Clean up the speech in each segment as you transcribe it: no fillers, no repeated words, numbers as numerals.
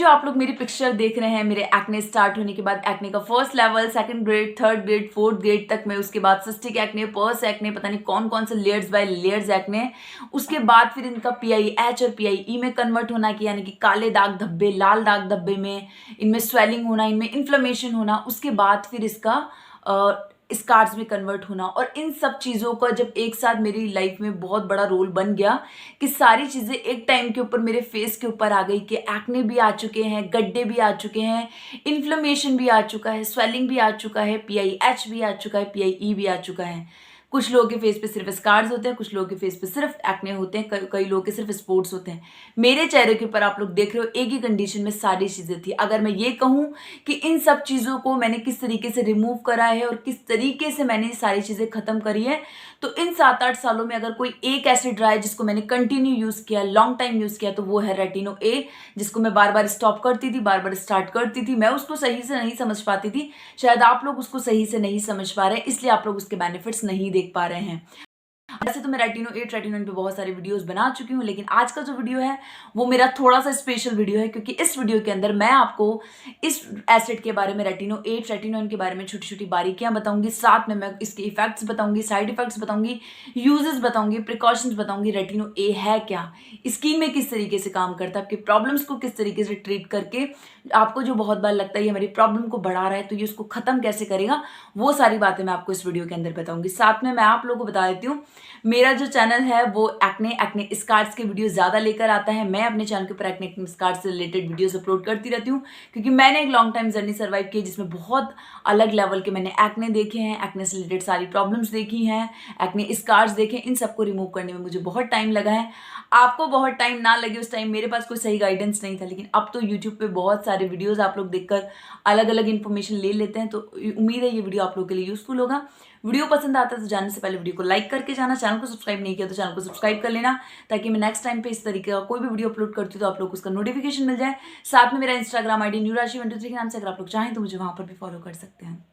जो आप लोग मेरी पिक्चर देख रहे हैं मेरे एक्ने स्टार्ट होने के बाद, एक्ने का first level, second grade, third grade, fourth grade तक में, उसके बाद सिस्टिक एक्ने, पर्स एक्ने, पता नहीं कौन कौन से लेयर्स बाय लेयर्स एक्ने, उसके बाद फिर इनका PIH और PIE में कन्वर्ट होना, कि यानी कि काले दाग धब्बे, लाल दाग धब्बे में, इनमें स्वेलिंग होना, इनमें इन्फ्लेमेशन होना, उसके बाद फिर इसका स्कार्स में कन्वर्ट होना। और इन सब चीज़ों का जब एक साथ मेरी लाइफ में बहुत बड़ा रोल बन गया कि सारी चीज़ें एक टाइम के ऊपर मेरे फेस के ऊपर आ गई, कि एक्ने भी आ चुके हैं, गड्ढे भी आ चुके हैं, इन्फ्लेमेशन भी आ चुका है, स्वेलिंग भी आ चुका है, PIH भी आ चुका है, PIE भी आ चुका है। कुछ लोगों के फेस पे सिर्फ स्कार्स होते हैं, कुछ लोगों के फेस पे सिर्फ एक्ने होते हैं, कई लोगों के सिर्फ स्पॉट्स होते हैं। मेरे चेहरे के ऊपर आप लोग देख रहे हो एक ही कंडीशन में सारी चीज़ें थी। अगर मैं ये कहूँ कि इन सब चीज़ों को मैंने किस तरीके से रिमूव करा है और किस तरीके से मैंने सारी चीज़ें खत्म करी है, तो इन 7-8 सालों में अगर कोई एक एसिड रहा है जिसको मैंने कंटिन्यू यूज़ किया, लॉन्ग टाइम यूज़ किया, तो वो है रेटिनो ए, जिसको मैं बार बार स्टॉप करती थी, बार बार स्टार्ट करती थी। मैं उसको सही से नहीं समझ पाती थी, शायद आप लोग उसको सही से नहीं समझ पा रहे हैं, इसलिए आप लोग उसके बेनिफिट्स नहीं देख पा रहे हैं। वैसे तो मैं रेटिनो 8 रेटिनो पे बहुत सारे वीडियोस बना चुकी हूँ, लेकिन आज का जो वीडियो है वो मेरा थोड़ा सा स्पेशल वीडियो है, क्योंकि इस वीडियो के अंदर मैं आपको इस एसिड के बारे में, रेटिनो 8 रेटिनो के बारे में छोटी छोटी बारीकियां बताऊंगी। साथ में मैं इसके इफेक्ट्स बताऊंगी, साइड इफेक्ट्स बताऊंगी, यूजेस बताऊंगी, प्रिकॉशंस बताऊंगी, रेटिनो ए है क्या, स्किन में किस तरीके से काम करता है, आपके प्रॉब्लम्स को किस तरीके से ट्रीट करके, आपको जो बहुत बार लगता है ये हमारी प्रॉब्लम को बढ़ा रहा है तो ये उसको खत्म कैसे करेगा, वो सारी बातें मैं आपको इस वीडियो के अंदर बताऊंगी। साथ में मैं आप लोगों को बता देती हूँ, मेरा जो चैनल है वो एक्ने स्कार्स के वीडियो ज़्यादा लेकर आता है। मैं अपने चैनल के ऊपर एक्ने स्कार्स से रिलेटेड वीडियोस अपलोड करती रहती हूँ, क्योंकि मैंने एक लॉन्ग टाइम जर्नी सर्वाइव की जिसमें बहुत अलग लेवल के मैंने एक्ने देखे हैं, एक्ने से रिलेटेड सारी प्रॉब्लम्स देखी हैं, एक्ने स्कार्स देखे, इन सबको रिमूव करने में मुझे बहुत टाइम लगा है। आपको बहुत टाइम ना लगे, उस टाइम मेरे पास कोई सही गाइडेंस नहीं था, लेकिन अब तो यूट्यूब पे बहुत सारे वीडियोस आप लोग देखकर अलग अलग इन्फॉर्मेशन ले लेते हैं, तो उम्मीद है ये वीडियो आप लोग के लिए यूजफुल होगा। वीडियो पसंद आता है तो जाने से पहले वीडियो को लाइक करके जाना, चैनल को सब्सक्राइब नहीं किया तो चैनल को सब्सक्राइब कर लेना, ताकि मैं नेक्स्ट टाइम पे इस तरीके का कोई भी वीडियो अपलोड करती हूँ तो आप लोग को उसका नोटिफिकेशन मिल जाए। साथ में मेरा इंस्टाग्राम ID newrashi123 के नाम से, अगर आप लोग चाहें तो मुझे वहां पर भी फॉलो कर सकते हैं।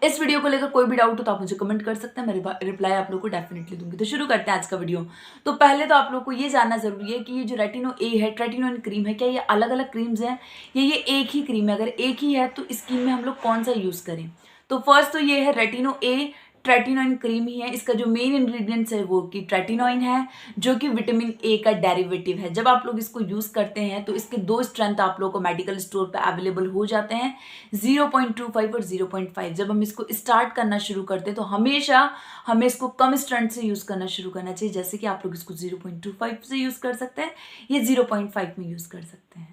इस वीडियो को लेकर कोई भी डाउट हो तो आप मुझे कमेंट कर सकते हैं, मैं रिप्लाई आप लोग को डेफिनेटली दूंगी। तो शुरू करते हैं आज का वीडियो। तो पहले तो आप लोग को ये जानना जरूरी है कि ये जो रेटिनो ए है, रेटिनो क्रीम है, क्या ये अलग अलग क्रीम्स हैं या ये एक ही क्रीम है? अगर एक ही है तो स्किन में हम लोग कौन सा यूज करें? तो फर्स्ट तो ये है रेटिनो ए, ट्रेटिनोइन क्रीम ही है। इसका जो मेन इंग्रेडिएंट्स है वो कि ट्रेटिनोइन है, जो कि विटामिन ए का डेरिवेटिव है। जब आप लोग इसको यूज करते हैं तो इसके 2 स्ट्रेंथ आप लोग को मेडिकल स्टोर पे अवेलेबल हो जाते हैं, 0.25 और 0.5। जब हम इसको स्टार्ट करना शुरू करते हैं तो हमेशा हमें इसको कम स्ट्रेंथ से यूज करना शुरू करना चाहिए, जैसे कि आप लोग इसको 0.25 से यूज कर सकते हैं या 0.5 में यूज कर सकते हैं।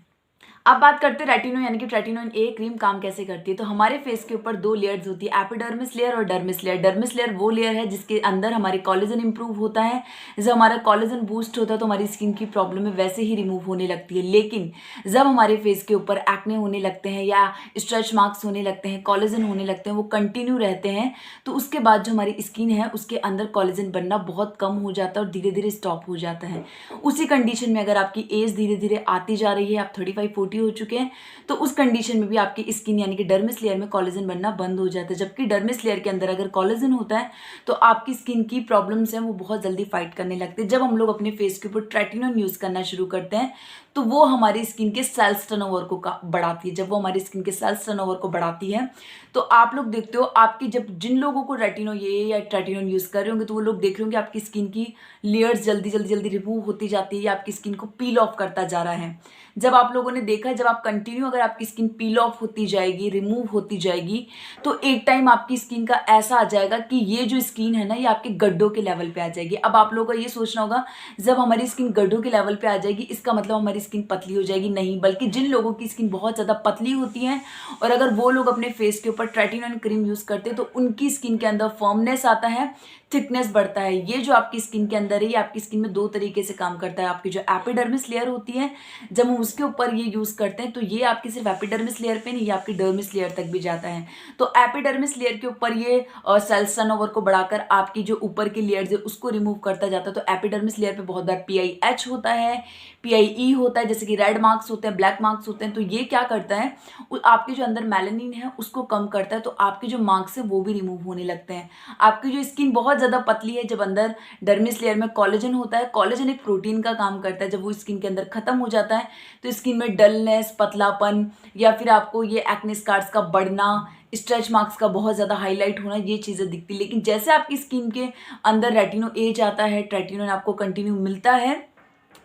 अब बात करते हैं रेटिनो यानी कि ट्रेटिनोइन ए क्रीम काम कैसे करती है। तो हमारे फेस के ऊपर 2 लेयर्स होती है, एपिडर्मिस लेयर और डर्मिस लेयर। डर्मिस लेयर वो लेयर है जिसके अंदर हमारे कोलेजन इंप्रूव होता है। जब हमारा कोलेजन बूस्ट होता है तो हमारी स्किन की प्रॉब्लम है वैसे ही रिमूव होने लगती है। लेकिन जब हमारे फेस के ऊपर एक्ने होने लगते हैं या स्ट्रेच मार्क्स होने लगते हैं, कोलेजन होने लगते हैं, वो कंटिन्यू रहते हैं, तो उसके बाद जो हमारी स्किन है उसके अंदर कोलेजन बनना बहुत कम हो जाता है और धीरे धीरे स्टॉप हो जाता है। उसी कंडीशन में अगर आपकी एज धीरे धीरे आती जा रही है, आप 35-40 हो चुके हैं, तो उस कंडीशन में भी आपकी स्किन यानी कि डर्मिस लेयर में कोलेजन बनना बंद हो जाता है। जबकि डर्मिस लेयर के अंदर अगर कोलेजन होता है तो आपकी स्किन की प्रॉब्लम्स हैं वो बहुत जल्दी फाइट करने लगते हैं। जब हम लोग अपने फेस के ऊपर ट्रेटिनोइन यूज करना शुरू करते हैं तो वो हमारी स्किन के सेल्स टर्नओवर को बढ़ाती है। जब वो हमारी स्किन के सेल्स टर्नओवर को बढ़ाती है तो आप लोग देखते हो, आपकी जब जिन लोगों को रेटिनो ये या ट्रेटिनोइन यूज कर रहे होंगे तो वो लोग देख रहे होंगे आपकी स्किन की लेयर्स जल्दी जल्दी जल्दी रिमूव होती जाती है या आपकी स्किन को पील ऑफ करता जा रहा है। जब आप लोगों ने देखा है, जब आप कंटिन्यू अगर आपकी स्किन पील ऑफ होती जाएगी, रिमूव होती जाएगी, तो एक टाइम आपकी स्किन का ऐसा आ जाएगा कि ये जो स्किन है ना ये आपके गड्ढों के लेवल पे आ जाएगी। अब आप लोगों को ये सोचना होगा, जब हमारी स्किन गड्ढों के लेवल पे आ जाएगी इसका मतलब हमारी स्किन पतली हो जाएगी? नहीं, बल्कि जिन लोगों की स्किन बहुत ज़्यादा पतली होती है और अगर वो लोग अपने फेस के ऊपर ट्रेटिनोइन क्रीम यूज़ करते हैं तो उनकी स्किन के अंदर फर्मनेस आता है, थिकनेस बढ़ता है। ये जो आपकी स्किन के अंदर है ये आपकी स्किन में 2 तरीके से काम करता है। आपकी जो एपिडर्मिस लेयर होती है, जब हम उसके ऊपर ये यूज करते हैं तो ये आपकी सिर्फ एपिडर्मिस लेयर पे नहीं, ये आपकी डर्मिस लेयर तक भी जाता है। तो एपिडर्मिस लेयर के ऊपर ये सेल्स टर्नओवर को बढ़ाकर आपकी जो ऊपर की लेयर्स है उसको रिमूव करता जाता है। तो एपिडर्मिस लेयर पे बहुत बार PIH होता है, PIE होता है, जैसे कि रेड मार्क्स होते हैं, ब्लैक मार्क्स होते हैं। तो ये क्या करता है, आपके जो अंदर मेलानिन है उसको कम करता है, तो आपके जो मार्क्स है वो भी रिमूव होने लगते हैं। आपकी जो स्किन बहुत ज़्यादा पतली है, जब अंदर डर्मिस लेयर में कोलेजन होता है, कोलेजन एक प्रोटीन का काम करता है, जब वो स्किन के अंदर खत्म हो जाता है तो स्किन में डलनेस, पतलापन, या फिर आपको ये एक्ने स्कार्स का बढ़ना, स्ट्रेच मार्क्स का बहुत ज़्यादा हाईलाइट होना, ये चीज़ें दिखती। लेकिन जैसे आपकी स्किन के अंदर रेटिनो एज आता है, रेटिनोन आपको कंटिन्यू मिलता है,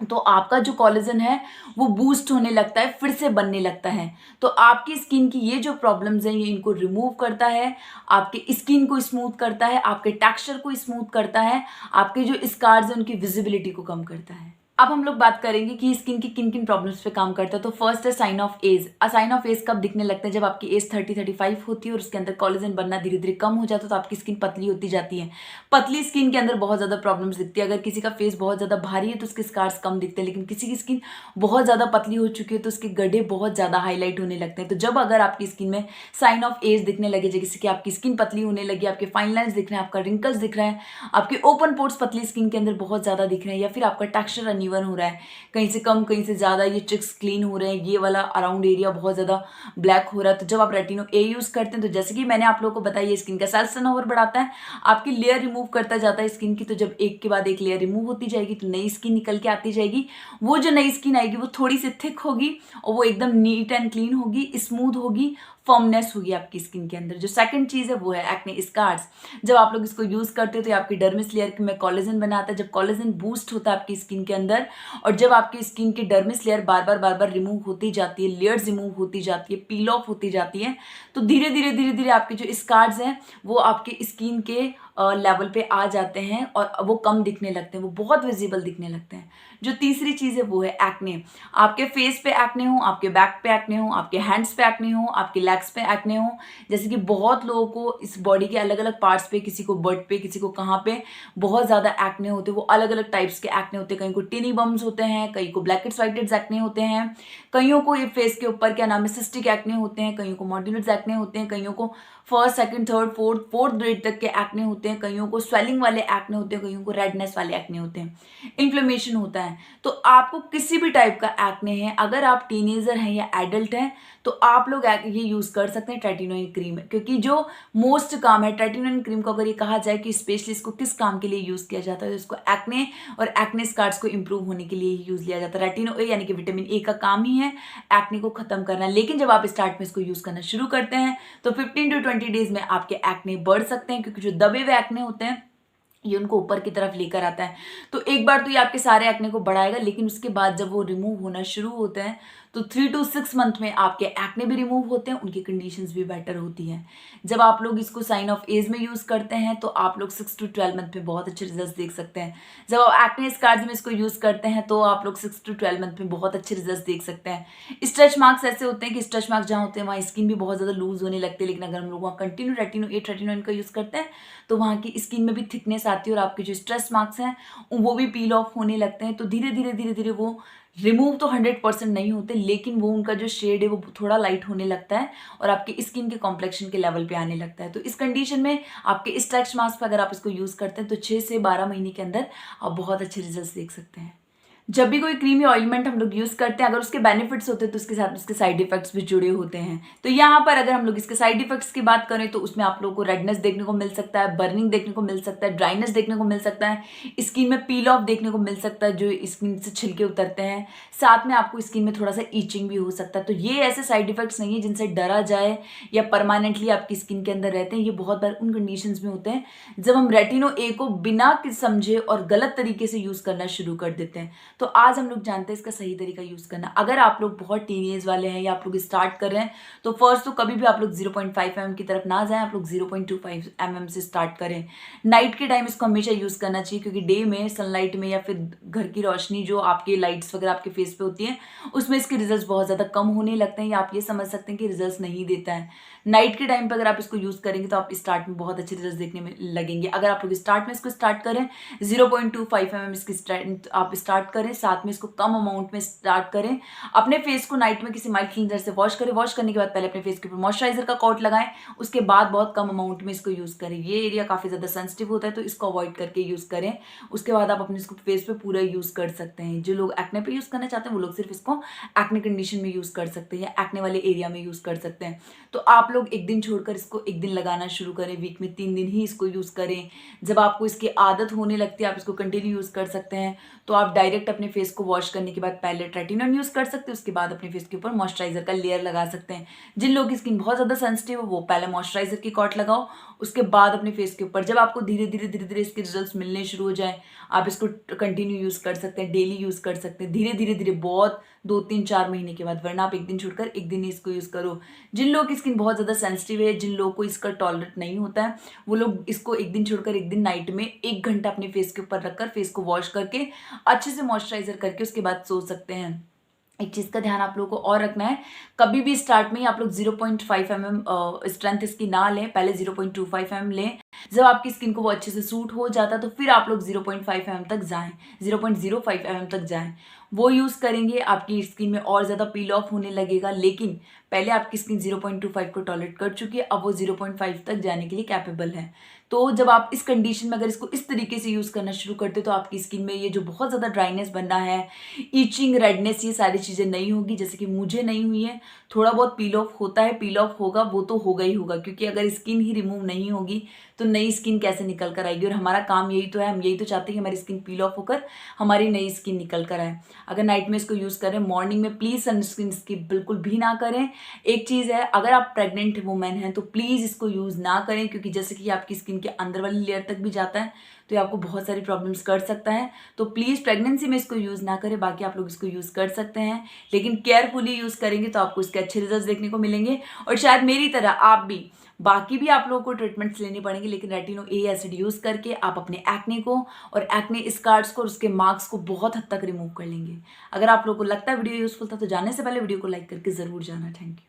तो आपका जो कोलेजन है वो बूस्ट होने लगता है, फिर से बनने लगता है। तो आपकी स्किन की ये जो प्रॉब्लम्स हैं ये इनको रिमूव करता है, आपके स्किन को स्मूथ करता है, आपके टेक्सचर को स्मूथ करता है, आपके जो स्कार्स हैं उनकी विजिबिलिटी को कम करता है। अब हम लोग बात करेंगे कि स्किन की किन किन प्रॉब्लम्स पे काम करता है। तो फर्स्ट है sign of age. Sign of age कब दिखने लगता है, जब आपकी एज 30-35 होती है और उसके अंदर कोलेजन बनना धीरे धीरे कम हो जाता है, तो आपकी स्किन पतली होती जाती है। पतली स्किन के अंदर बहुत ज़्यादा प्रॉब्लम्स दिखती है। अगर किसी का फेस बहुत ज़्यादा भारी है तो उसके स्कार्स कम दिखते हैं, लेकिन किसी की स्किन बहुत ज़्यादा पतली हो चुकी है तो उसके गड्ढे बहुत ज़्यादा हाईलाइट होने लगते हैं। तो जब अगर आपकी स्किन में साइन ऑफ एज दिखने लगे, जैसे कि आपकी स्किन पतली होने लगी, आपके फाइन लाइन्स दिख रहे हैं, आपका रिंकल्स दिख रहा है, आपके ओपन पोर्स पतली स्किन के अंदर बहुत ज़्यादा दिख रहे हैं, या फिर आपका टेक्सचर अनइवन हो रहा है, कहीं से कम कहीं से ज़्यादा, ये चिक्स क्लीन हो रहे हैं, ये वाला अराउंड एरिया बहुत ज़्यादा ब्लैक हो रहा है, तो जब आप रेटिनो ए यूज़ करते हैं तो जैसे कि मैंने आप लोगों को बताया ये स्किन का सेल्स टर्नओवर बढ़ाता है, आपकी लेयर रिमूव करता जाता है स्किन की। तो जब एक के बाद एक लेयर रिमूव होती जाएगी तो नई स्किन निकल के आती जाएगी। वो जो नई स्किन आएगी वो थोड़ी सी थिक होगी और वो एकदम नीट एंड क्लीन होगी, स्मूथ होगी, फर्मनेस होगी आपकी स्किन के अंदर। जो सेकंड चीज़ है वो है एक्ने स्कार्स। जब आप लोग इसको यूज़ करते हो तो आपकी डर्मिस लेयर में कोलेजन बनाता है। जब कोलेजन बूस्ट होता है आपकी स्किन के अंदर, और जब आपकी स्किन की डर्मिस लेयर बार बार रिमूव होती जाती है, लेयर्स रिमूव होती जाती है, पील ऑफ होती जाती है, तो धीरे धीरे आपके जो स्कार्स हैं वो आपके स्किन के लेवल पे आ जाते हैं और वो कम दिखने लगते हैं, वो बहुत विजिबल दिखने लगते हैं। जो तीसरी चीज़ है वो है एक्ने। आपके फेस पे एक्ने हो, आपके बैक पे एक्ने हो, आपके हैंड्स पे एक्ने हो, आपके लेग्स पे एक्ने हो। जैसे कि बहुत लोगों को इस बॉडी के अलग अलग पार्ट्स पे, किसी को बट पे, किसी को कहाँ पे बहुत ज़्यादा एक्ने होते हैं। वो अलग अलग टाइप्स के एक्ने होते हैं। कहीं को टिनी बम्स होते हैं, कहीं को black heads white heads acne होते हैं, कईयों को ये फेस के ऊपर क्या नाम है सिस्टिक एक्ने होते हैं, कईयों को मॉड्यूलस एक्ने होते हैं, कईयों को first second third fourth grade तक के एक्ने होते हैं, कईयों को स्वेलिंग वाले एक्ने होते हैं, कईयों को रेडनेस वाले एक्ने होते हैं, इन्फ्लेमेशन होता है। तो आपको किसी भी टाइप का एक्ने है, अगर आप टीनेजर हैं या एडल्ट हैं, तो आप लोग ये यूज़ कर सकते हैं ट्रेटिनोइन क्रीम, क्योंकि जो मोस्ट काम है ट्रेटिनोइन क्रीम को, अगर ये कहा जाए कि स्पेशली इसको किस काम के लिए यूज़ किया जाता है, तो इसको एक्ने और एक्ने स्कार्स को इंप्रूव होने के लिए यूज़ लिया जाता है। रेटिनो ए यानी कि विटामिन ए का काम ही है एक्ने को खत्म करना। लेकिन जब आप स्टार्ट में इसको यूज़ करना शुरू करते हैं तो 15 to 20 डेज में आपके एक्ने बढ़ सकते हैं, क्योंकि जो दबे हुए एक्ने होते हैं ये उनको ऊपर की तरफ लेकर आता है। तो एक बार तो ये आपके सारे एक्ने को बढ़ाएगा, लेकिन उसके बाद जब वो रिमूव होना शुरू होते हैं तो 3 to 6 मंथ में आपके एक्ने भी रिमूव होते हैं, उनकी कंडीशंस भी बेटर होती हैं। जब आप लोग इसको साइन ऑफ एज में यूज़ करते हैं तो आप लोग 6 to 12 मंथ में बहुत अच्छे रिजल्ट देख सकते हैं। जब आप एक्ने स्कार्स में इसको यूज़ करते हैं तो आप लोग 6 to 12 मंथ में बहुत अच्छे रिजल्ट देख सकते हैं। स्ट्रेच मार्क्स ऐसे होते हैं कि स्ट्रेच मार्क्स जहाँ होते हैं वहाँ स्किन भी बहुत ज़्यादा लूज होने लगती है, लेकिन अगर हम लोग वहाँ कंटिन्यू रेटिनो का यूज़ करते हैं तो वहाँ की स्किन में भी थिकनेस आती है और आपके जो स्ट्रेच मार्क्स हैं वो भी पील ऑफ होने लगते हैं। तो धीरे धीरे वो रिमूव तो 100% नहीं होते, लेकिन वो उनका जो शेड है वो थोड़ा लाइट होने लगता है और आपके स्किन के कॉम्प्लेक्शन के लेवल पे आने लगता है। तो इस कंडीशन में आपके स्ट्रेच मार्क्स पर अगर आप इसको यूज़ करते हैं तो 6 से 12 महीने के अंदर आप बहुत अच्छे रिजल्ट देख सकते हैं। जब भी कोई क्रीम या ऑइलमेंट हम लोग यूज़ करते हैं, अगर उसके बेनिफिट्स होते हैं तो उसके साथ उसके साइड इफेक्ट्स भी जुड़े होते हैं। तो यहाँ पर अगर हम लोग इसके साइड इफेक्ट्स की बात करें तो उसमें आप लोगों को रेडनेस देखने को मिल सकता है, बर्निंग देखने को मिल सकता है, ड्राइनेस देखने को मिल सकता है, स्किन में पील ऑफ देखने को मिल सकता है जो स्किन से छिलके उतरते हैं, साथ में आपको स्किन में थोड़ा सा ईचिंग भी हो सकता है। तो ये ऐसे साइड इफेक्ट्स नहीं है जिनसे डरा जाए या परमानेंटली आपकी स्किन के अंदर रहते हैं। ये बहुत बार उन कंडीशंस में होते हैं जब हम रेटिनो ए को बिना समझे और गलत तरीके से यूज़ करना शुरू कर देते हैं। तो आज हम लोग जानते हैं इसका सही तरीका यूज़ करना। अगर आप लोग बहुत टीनेज वाले हैं या आप लोग स्टार्ट कर रहे हैं तो फर्स्ट तो कभी भी आप लोग 0.5 mm की तरफ ना जाएं, आप लोग 0.25 mm से स्टार्ट करें। नाइट के टाइम इसको हमेशा यूज़ करना चाहिए, क्योंकि डे में सनलाइट में या फिर घर की रोशनी जो आपके लाइट्स वगैरह आपके फेस पे होती हैं उसमें इसके रिजल्ट बहुत ज़्यादा कम होने लगते हैं, या आप ये समझ सकते हैं कि रिजल्ट नहीं देता है। नाइट के टाइम पर अगर आप इसको यूज़ करेंगे तो आप स्टार्ट में बहुत अच्छे रिजल्ट देखने में लगेंगे। अगर आप लोग स्टार्ट में इसको स्टार्ट करें 0.25 mm इसकी आप स्टार्ट करें करें, साथ में इसको कम अमाउंट में स्टार्ट करें। अपने फेस को नाइट में किसी माइल्ड क्लींजर से वॉश करें। वॉश करने के बाद पहले अपने फेस के ऊपर मॉइस्चराइजर का कोट लगाएं, उसके बाद बहुत कम अमाउंट में इसको यूज़ करें। ये एरिया काफ़ी ज़्यादा सेंसिटिव होता है तो इसको अवॉइड करके यूज़ करें। उसके बाद आप अपने इसको फेस पे पूरा यूज़ कर सकते हैं। जो लोग एक्ने पे यूज़ करना चाहते हैं वो लोग सिर्फ इसको एक्ने कंडीशन में यूज़ कर सकते हैं या एक्ने वाले एरिया में यूज़ कर सकते हैं। तो आप लोग एक दिन छोड़कर इसको एक दिन लगाना शुरू करें, वीक में 3 दिन ही इसको यूज़ करें। जब आपको इसकी आदत होने लगती है आप इसको कंटिन्यू यूज़ कर सकते हैं। तो आप डायरेक्ट अपने फेस को वॉश करने के बाद पहले ट्रेटिनॉन यूज़ कर सकते हैं, उसके बाद अपने फेस के ऊपर मॉइस्चराइजर का लेयर लगा सकते हैं। जिन लोगों की स्किन बहुत ज़्यादा सेंसिटिव है वो पहले मॉइस्चराइजर की कोट लगाओ, उसके बाद अपने फेस के ऊपर। जब आपको धीरे धीरे इसके रिजल्ट्स मिलने शुरू हो जाए आप इसको कंटिन्यू यूज़ कर सकते हैं, डेली यूज़ कर सकते हैं, धीरे धीरे बहुत 2-3-4 महीने के बाद, वरना आप एक दिन छोड़कर एक दिन ही इसको यूज़ करो। जिन लोगों की स्किन बहुत ज़्यादा सेंसिटिव है, जिन लोगों को इसका टॉलरेट नहीं होता है, वो लोग इसको एक दिन छोड़कर एक दिन नाइट में 1 घंटा अपने फेस के ऊपर रखकर फेस को वॉश करके अच्छे से मॉइस्चराइजर करके उसके बाद सो सकते हैं। एक चीज़ का ध्यान आप लोगों को और रखना है, कभी भी स्टार्ट में ही आप लोग 0.5 mm स्ट्रेंथ इसकी ना लें, पहले 0.25 mm लें। जब आपकी स्किन को वो अच्छे से सूट हो जाता है तो फिर आप लोग 0.5 mm तक जाएं, 0.05 mm तक जाएं। वो यूज़ करेंगे, आपकी स्किन में और ज़्यादा पील ऑफ होने लगेगा। लेकिन पहले आपकी स्किन 0.25 को टॉलरेट कर चुकी है, अब वो 0.5 तक जाने के लिए कैपेबल है। तो जब आप इस कंडीशन में अगर इसको इस तरीके से यूज़ करना शुरू करते तो आपकी स्किन में ये जो बहुत ज़्यादा ड्राइनेस बनना है, ईचिंग, रेडनेस, ये सारी चीज़ें नहीं होगी, जैसे कि मुझे नहीं हुई है। थोड़ा बहुत पील ऑफ होता है, पील ऑफ होगा, वो तो होगा ही होगा, क्योंकि अगर स्किन ही रिमूव नहीं होगी तो नई स्किन कैसे निकल कर आएगी। और हमारा काम यही तो है, हम यही तो चाहते हैं कि हमारी स्किन पील ऑफ होकर हमारी नई स्किन निकल कर आए। अगर नाइट में इसको यूज़ करें, मॉर्निंग में प्लीज़ सनस्क्रीन स्किप बिल्कुल भी ना करें। एक चीज़ है, अगर आप प्रेग्नेंट वुमेन हैं तो प्लीज़ इसको यूज़ ना करें, क्योंकि जैसे कि आपकी स्किन के अंदर वाली लेयर तक भी जाता है तो ये आपको बहुत सारी प्रॉब्लम्स कर सकता है। तो प्लीज़ प्रेगनेंसी में इसको यूज़ ना करें। बाकी आप लोग इसको यूज़ कर सकते हैं, लेकिन केयरफुली यूज़ करेंगे तो आपको इसके अच्छे रिजल्ट्स देखने को मिलेंगे। और शायद मेरी तरह आप भी, बाकी भी आप लोगों को ट्रीटमेंट्स लेनी पड़ेंगे, लेकिन रेटिनो ए एसिड यूज़ करके आप अपने एक्ने को और एक्ने स्कार्स को और उसके मार्क्स को बहुत हद तक रिमूव कर लेंगे। अगर आप लोगों को लगता है वीडियो यूजफुल था तो जाने से पहले वीडियो को लाइक करके ज़रूर जाना। Thank you.